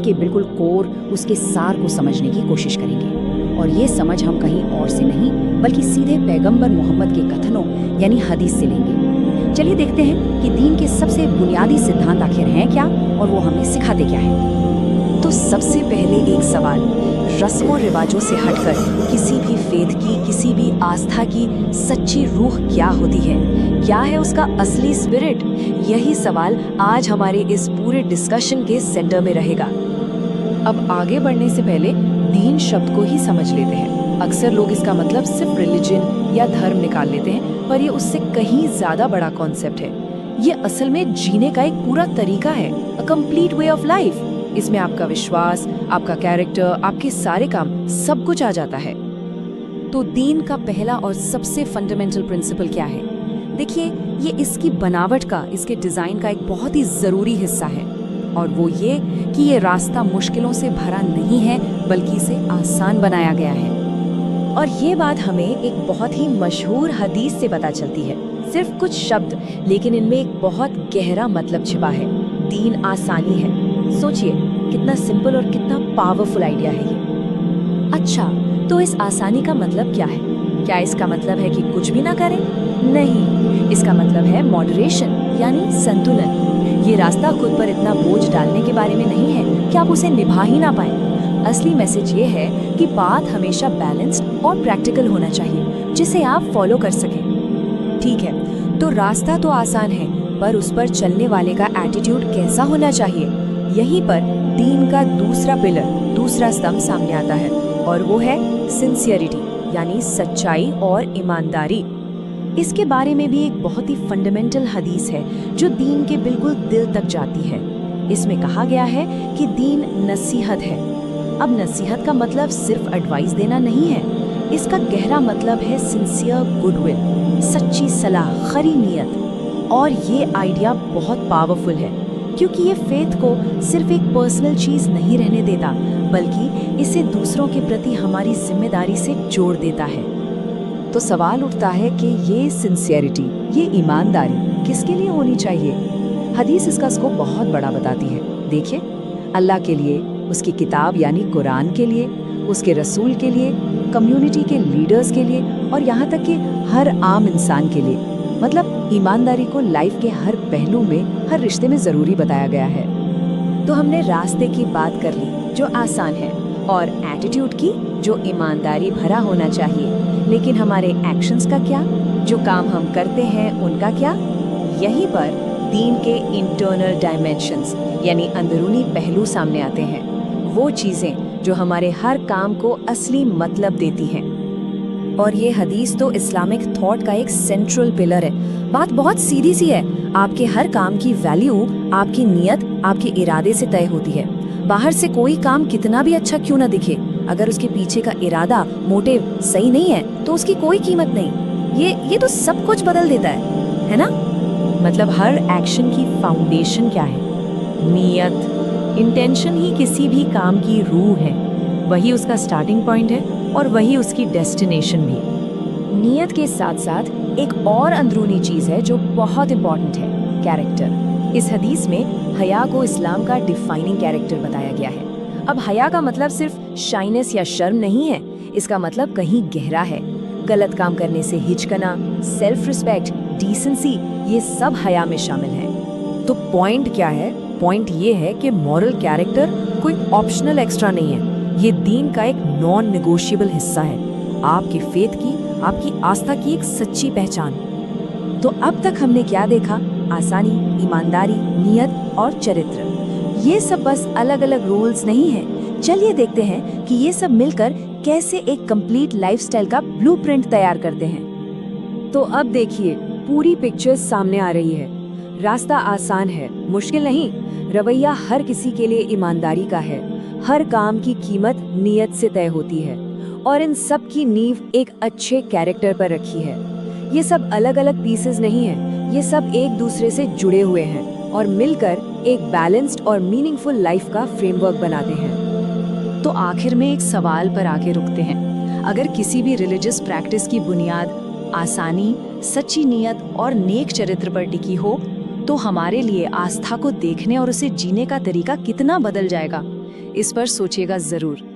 के बिल्कुल कोर, उसके सार को समझने की कोशिश करेंगे। और ये समझ हम कहीं और से नहीं बल्कि सीधे पैगंबर मोहम्मद के कथनों यानी हदीस से लेंगे। चलिए देखते हैं कि दीन के सबसे बुनियादी सिद्धांत आखिर हैं क्या और वो हमें सिखाते क्या है। तो सबसे पहले एक सवाल, रस्मों रिवाजों से हटकर किसी भी फेथ की, किसी भी आस्था की सच्ची रूह क्या होती है? क्या है उसका असली स्पिरिट? यही सवाल आज हमारे इस पूरे डिस्कशन के सेंटर में रहेगा। अब आगे बढ़ने से पहले दीन शब्द को ही समझ लेते हैं। अक्सर लोग इसका मतलब सिर्फ रिलीजन या धर्म निकाल लेते हैं, पर ये उससे कहीं ज्यादा बड़ा कॉन्सेप्ट है। ये असल में जीने का एक पूरा तरीका है, a complete way of life. इसमें आपका विश्वास, आपका कैरेक्टर, आपके सारे काम, सब कुछ आ जाता है। तो दीन का पहला और सबसे फंडामेंटल प्रिंसिपल क्या है? देखिए, ये इसकी बनावट का, इसके डिजाइन का एक बहुत ही जरूरी हिस्सा है, और वो ये कि ये रास्ता मुश्किलों से भरा नहीं है बल्कि इसे आसान बनाया गया है। और ये बात हमें एक बहुत ही मशहूर हदीस से पता चलती है। सिर्फ कुछ शब्द, लेकिन इनमें एक बहुत गहरा मतलब छिपा है। दीन आसानी है। सोचिए कितना सिंपल और कितना पावरफुल आइडिया है ये। अच्छा, तो इस आसानी का मतलब क्या है? क्या इसका मतलब है कि कुछ भी ना करें? नहीं, इसका मतलब है मॉडरेशन यानी संतुलन। ये रास्ता खुद पर इतना बोझ डालने के बारे में नहीं है कि आप उसे निभा ही ना पाएं। असली मैसेज ये है कि बात हमेशा बैलेंस्ड और प्रैक्टिकल होना चाहिए, जिसे आप फॉलो कर सकें। ठीक है, तो रास्ता तो आसान है, पर उस पर चलने वाले का एटीट्यूड कैसा होना चाहिए? यहीं पर दीन का दूसरा पिलर, दूसरा स्तंभ सामने आता है, और वो है सिंसियरिटी यानी सच्चाई और ईमानदारी। इसके बारे में भी एक बहुत ही फंडामेंटल हदीस है जो दीन के बिल्कुल दिल तक जाती है। इसमें कहा गया है कि दीन नसीहत है। अब नसीहत का मतलब सिर्फ एडवाइस देना नहीं है, इसका गहरा मतलब है सिंसियर गुडविल, सच्ची सलाह, खरी नीयत। और ये आइडिया बहुत पावरफुल है, क्योंकि ये फेथ को सिर्फ एक पर्सनल चीज नहीं रहने देता, बल्कि इसे दूसरों के प्रति हमारी जिम्मेदारी से जोड़ देता है। तो सवाल उठता है कि ये सिंसियरिटी, ये ईमानदारी किसके लिए होनी चाहिए? हदीस इसका स्कोप बहुत बड़ा बताती है। देखिए, अल्लाह के लिए, उसकी किताब यानी कुरान के लिए, उसके रसूल के लिए, कम्युनिटी के लीडर्स के लिए, और यहाँ तक कि हर आम इंसान के लिए। मतलब ईमानदारी को लाइफ के हर पहलू में, हर रिश्ते में जरूरी बताया गया है। तो हमने रास्ते की बात कर ली जो आसान है, और एटीट्यूड की जो ईमानदारी भरा होना चाहिए। लेकिन हमारे एक्शंस का क्या? जो काम हम करते हैं उनका क्या? यहीं पर दीन के इंटरनल डायमेंशंस यानी अंदरूनी पहलू सामने आते हैं। वो चीजें जो हमारे हर काम को असली मतलब देती हैं। और ये हदीस तो इस्लामिक थॉट का एक सेंट्रल पिलर है। बात बहुत सीधी सी है। आपके हर काम की वैल्यू आपकी नीयत, आपके इरादे से तय होती है। बाहर से कोई काम कितना भी अच्छा क्यों ना दिखे, अगर उसके पीछे का इरादा, मोटिव सही नहीं है तो उसकी कोई कीमत नहीं। ये तो सब कुछ बदल देता है ना? मतलब हर एक्शन की फाउंडेशन क्या है? नीयत। इंटेंशन ही किसी भी काम की रूह है। वही उसका स्टार्टिंग पॉइंट है और वही उसकी डेस्टिनेशन भी। नीयत के साथ साथ एक और अंदरूनी चीज है जो बहुत इंपॉर्टेंट है, कैरेक्टर। इस हदीस में हया को इस्लाम का डिफाइनिंग कैरेक्टर बताया गया है। अब हया का मतलब सिर्फ शाइनेस या शर्म नहीं है, इसका मतलब कहीं गहरा है। गलत काम करने से हिचकना, सेल्फ रिस्पेक्ट, डिसेंसी, ये सब हया में शामिल है। तो पॉइंट क्या है? पॉइंट ये है कि मॉरल कैरेक्टर कोई ऑप्शनल एक्स्ट्रा नहीं है, ये दीन का एक नॉन नेगोशिएबल हिस्सा है, आपकी फेथ की, आपकी आस्था की एक सच्ची पहचान। तो अब तक हमने क्या देखा? आसानी, ईमानदारी, नियत और चरित्र। ये सब बस अलग अलग रूल्स नहीं हैं। चलिए देखते हैं कि ये सब मिलकर कैसे एक कंप्लीट लाइफस्टाइल का ब्लूप्रिंट तैयार करते हैं। तो अब देखिए, पूरी पिक्चर सामने आ रही है। रास्ता आसान है, मुश्किल नहीं। रवैया हर किसी के लिए ईमानदारी का है। हर काम की कीमत नियत से तय होती है, और इन सब की नींव एक अच्छे कैरेक्टर पर रखी है। ये सब अलग अलग पीसेस नहीं हैं, ये सब एक दूसरे से जुड़े हुए हैं और मिलकर एक बैलेंस्ड और मीनिंगफुल लाइफ का फ्रेमवर्क बनाते हैं। तो आखिर में एक सवाल पर आके रुकते हैं। अगर किसी भी रिलीजियस प्रैक्टिस की बुनियाद आसानी, सच्ची नियत और नेक चरित्र पर टिकी हो, तो हमारे लिए आस्था को देखने और उसे जीने का तरीका कितना बदल जाएगा। इस पर सोचिएगा ज़रूर।